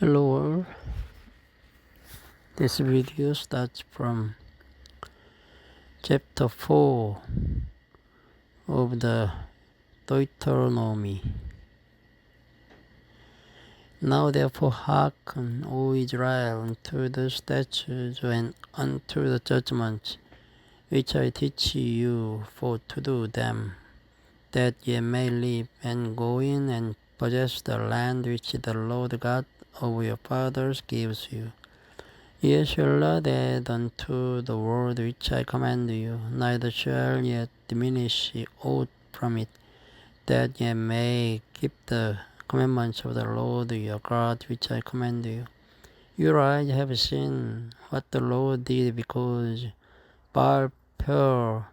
Hello all. This video starts from chapter 4 of the Deuteronomy. Now therefore hearken, O Israel, unto the statutes and unto the judgments which I teach you for to do them, that ye may live and go in and possess the land which the Lord God of your fathers gives you. Ye shall not add unto the word which I command you, neither shall ye diminish aught from it, that ye may keep the commandments of the Lord your God which I command you. Your eyes have seen what the Lord did because Baal-peor,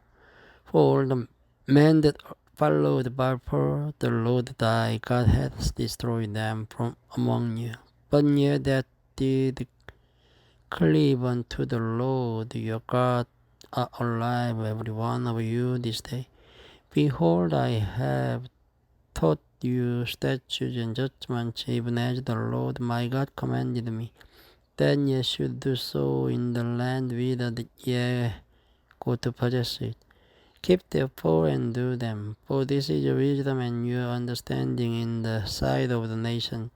for all the men that followed Baal-peor, the Lord thy God hath destroyed them from among you. But ye that did cleave unto the Lord your God are alive, every one of you this day. Behold, I have taught you statutes and judgments, even as the Lord my God commanded me, that ye should do so in the land whither ye go to possess it. Keep therefore and do them, for this is your wisdom and your understanding in the sight of the nation,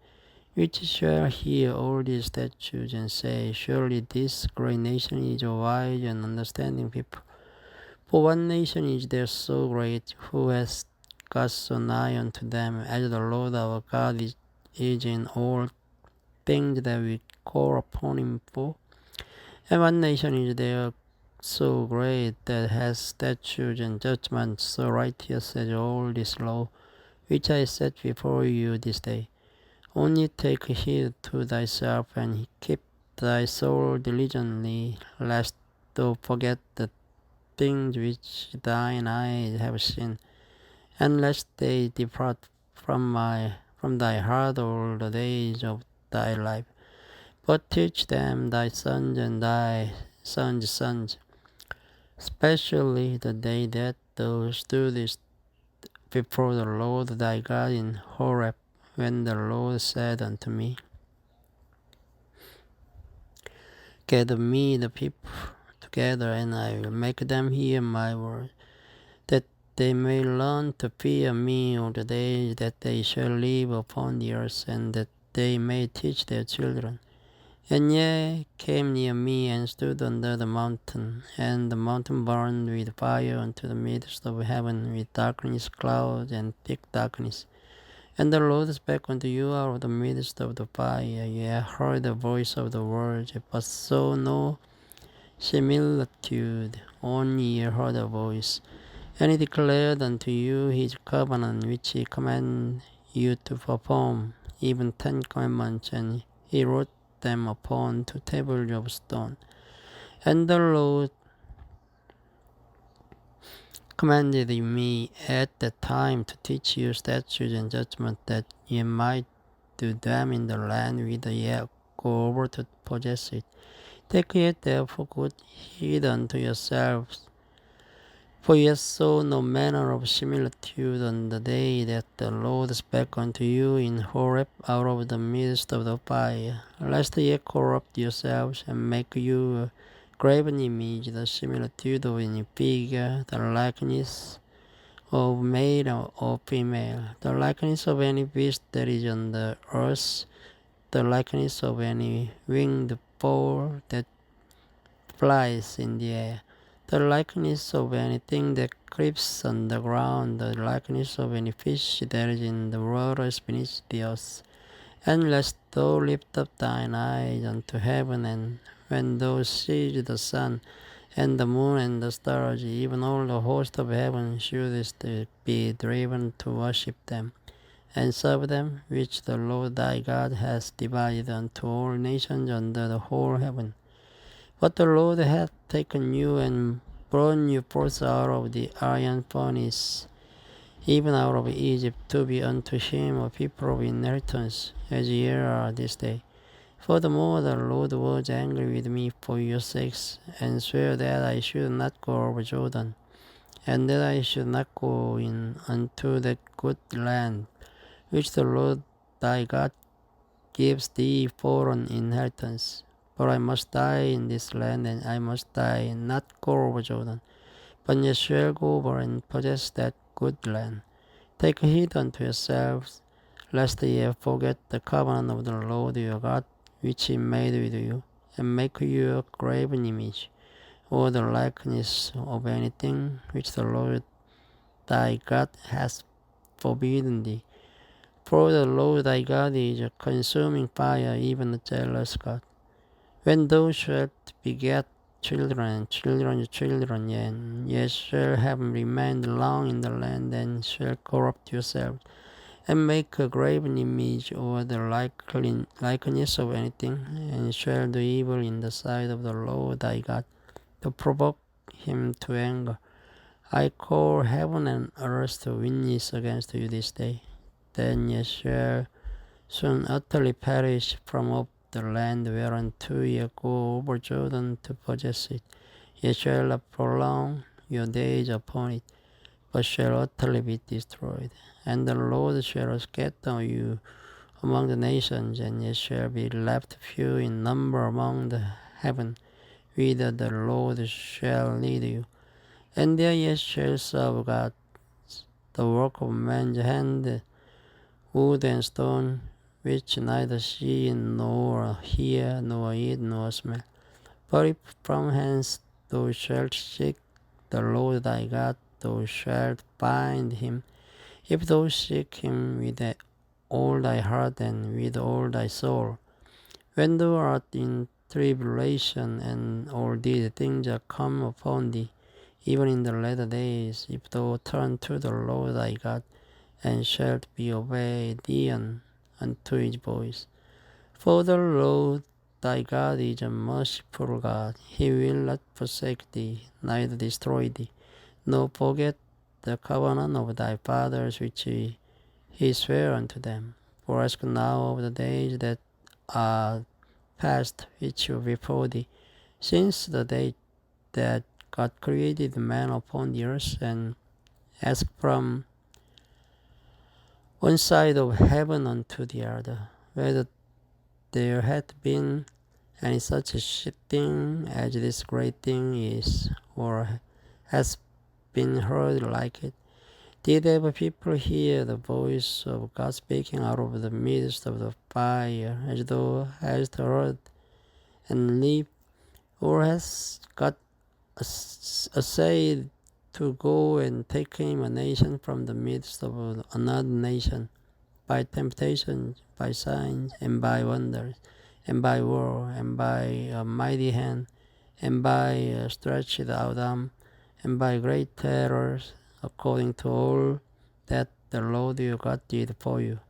which shall hear all these statutes and say, surely this great nation is a wise and understanding people. For what nation is there so great, who has got so nigh unto them, as the Lord our God is in all things that we call upon him for? And what nation is there so great, that has statutes and judgments so righteous as all this law, which I set before you this day? Only take heed to thyself, and keep thy soul diligently, lest thou forget the things which thine eyes have seen, and lest they depart from thy heart all the days of thy life. But teach them thy sons and thy sons' sons, especially the day that thou stoodest before the Lord thy God in Horeb, when the Lord said unto me, gather me the people together, and I will make them hear my word, that they may learn to fear me all the days that they shall live upon the earth, and that they may teach their children. And ye came near me and stood under the mountain, and the mountain burned with fire unto the midst of heaven, with darkness, clouds, and thick darkness. And the Lord spake unto you out of the midst of the fire. Ye heard the voice of the words, but saw no similitude, only ye heard a voice. And he declared unto you his covenant, which he commanded you to perform, even 10 commandments, and he wrote them upon 2 tables of stone. And the Lord commanded me at that time to teach you statutes and judgments, that ye might do them in the land whither ye go over to possess it. Take ye therefore good heed unto yourselves, for ye saw no manner of similitude on the day that the Lord spake unto you in Horeb out of the midst of the fire, lest ye corrupt yourselves, and make you a graven image, the similitude of any figure, the likeness of male or female, the likeness of any beast that is on the earth, the likeness of any winged fowl that flies in the air, the likeness of anything that creeps on the ground, the likeness of any fish that is in the waters beneath the earth. And lest thou lift up thine eyes unto heaven, and when thou seest the sun, and the moon, and the stars, even all the host of heaven, shouldest be driven to worship them, and serve them, which the Lord thy God hath divided unto all nations under the whole heaven. But the Lord hath taken you, and brought you forth out of the iron furnace, even out of Egypt, to be unto him a people of inheritance, as ye are this day. Furthermore, the Lord was angry with me for your sakes, and sware that I should not go over Jordan, and that I should not go in unto that good land, which the Lord thy God gives thee foreign inheritance. For I must die in this land, and I must die, and not go over Jordan, but ye shall go over and possess that good land. Take heed unto yourselves, lest ye forget the covenant of the Lord your God, which he made with you, and make you a graven image, or the likeness of anything which the Lord thy God hath forbidden thee. For the Lord thy God is a consuming fire, even a jealous God. When thou shalt beget children, children's children, and ye shall have remained long in the land, and shall corrupt yourselves, and make a graven image or the likeness of anything, and shall do evil in the sight of the Lord thy God, to provoke him to anger. I call heaven and earth to witness against you this day. Then ye shall soon utterly perish from off the land whereunto ye go over Jordan to possess it. Ye shall not prolong your days upon it, but shall utterly be destroyed. And the Lord shall scatter you among the nations, and ye shall be left few in number among the heaven, whither the Lord shall lead you. And there ye shall serve God, the work of man's hand, wood and stone, which neither see nor hear nor eat nor smell. But if from hence thou shalt seek the Lord thy God, thou shalt find him. If thou seek him with all thy heart and with all thy soul. When thou art in tribulation and all these things are come upon thee, even in the latter days, if thou turn to the Lord thy God, and shalt be obedient unto his voice. For the Lord thy God is a merciful God. He will not forsake thee, neither destroy thee, nor forget the covenant of thy fathers which he sware unto them. For ask now of the days that are past which were before thee, since the day that God created man upon the earth, and ask from one side of heaven unto the other, whether there hath been any such a thing as this great thing is, or has been heard like it. Did ever people hear the voice of God speaking out of the midst of the fire, as thou hast heard and lived? Or has God essayed to go and take him a nation from the midst of another nation, by temptation, by signs, and by wonders, and by war, and by a mighty hand, and by a stretched out arm, and by great terrors, according to all that the Lord your God did for you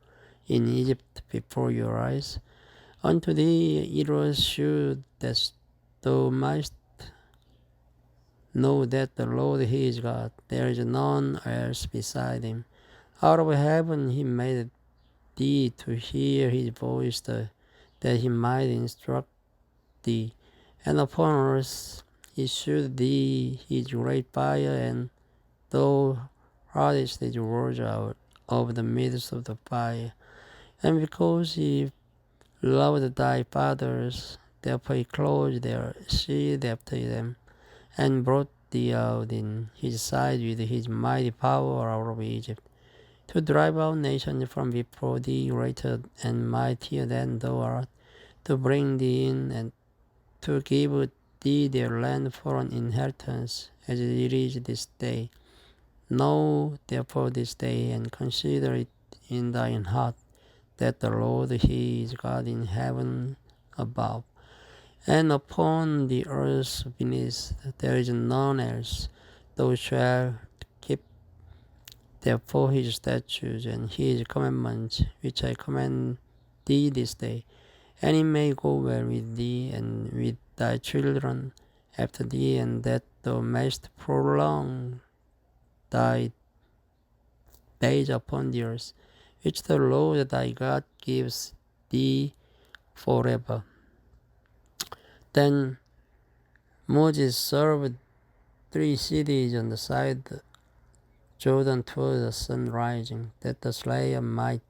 in Egypt before your eyes? Unto thee it was shewed that thou mightst know that the Lord he is God, there is none else beside him. Out of heaven he made thee to hear his voice, that he might instruct thee. And upon earth he shewed thee his great fire, and thou heardest his words out of the midst of the fire. And because he loved thy fathers, therefore he clothed their seed after them, and brought thee out in his sight with his mighty power out of Egypt, to drive out nations from before thee, greater and mightier than thou art, to bring thee in, and to give thee their land for an inheritance, as it is this day. Know therefore this day, and consider it in thine heart, that the Lord he is God in heaven above, and upon the earth beneath there is none else. Thou shalt keep therefore his statutes and his commandments, which I command thee this day, and it may go well with thee and with thy children after thee, and that thou mayst prolong thy days upon the earth, which the Lord thy God gives thee forever. Then Moses served 3 cities on the side Jordan toward the sun rising, that the slayer might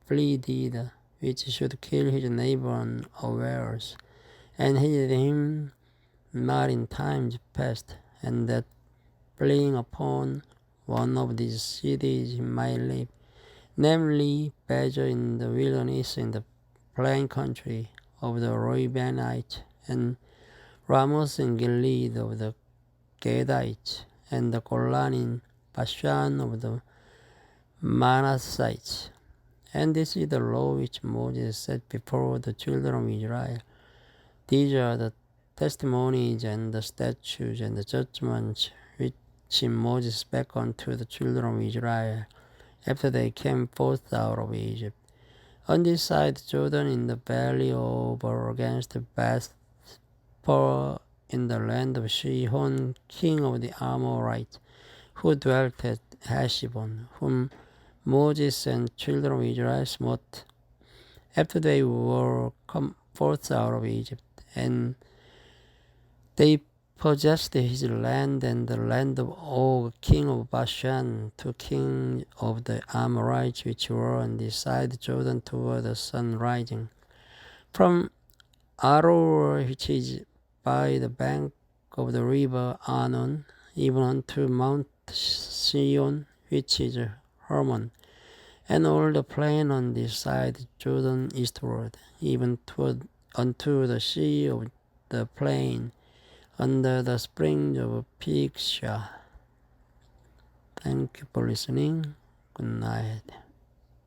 flee thither which should kill his neighbor unawares, and hid him not in times past, and that playing upon one of these cities he might live, namely Badger in the wilderness in the plain country of the Reubenites, and Ramos in Gilead of the Gadites, and the Golan in Bashan of the Manassites. And this is the law which Moses set before the children of Israel. These are the testimonies and the statutes and the judgments which Moses spake unto the children of Israel after they came forth out of Egypt. On this side Jordan in the valley over against Bethpeor in the land of Sihon, king of the Amorites, who dwelt at Heshbon, whom Moses and children of Israel smote after they were come forth out of Egypt, and they possessed his land and the land of Og, king of Bashan, two kings of the Amorites, which were on this side Jordan toward the sun rising. From Aroer, which is by the bank of the river Arnon, even unto Mount Sion, which is Hermon, and all the plain on this side Jordan eastward, even unto the sea of the plain, under the springs of Pisgah. Thank you for listening. Good night.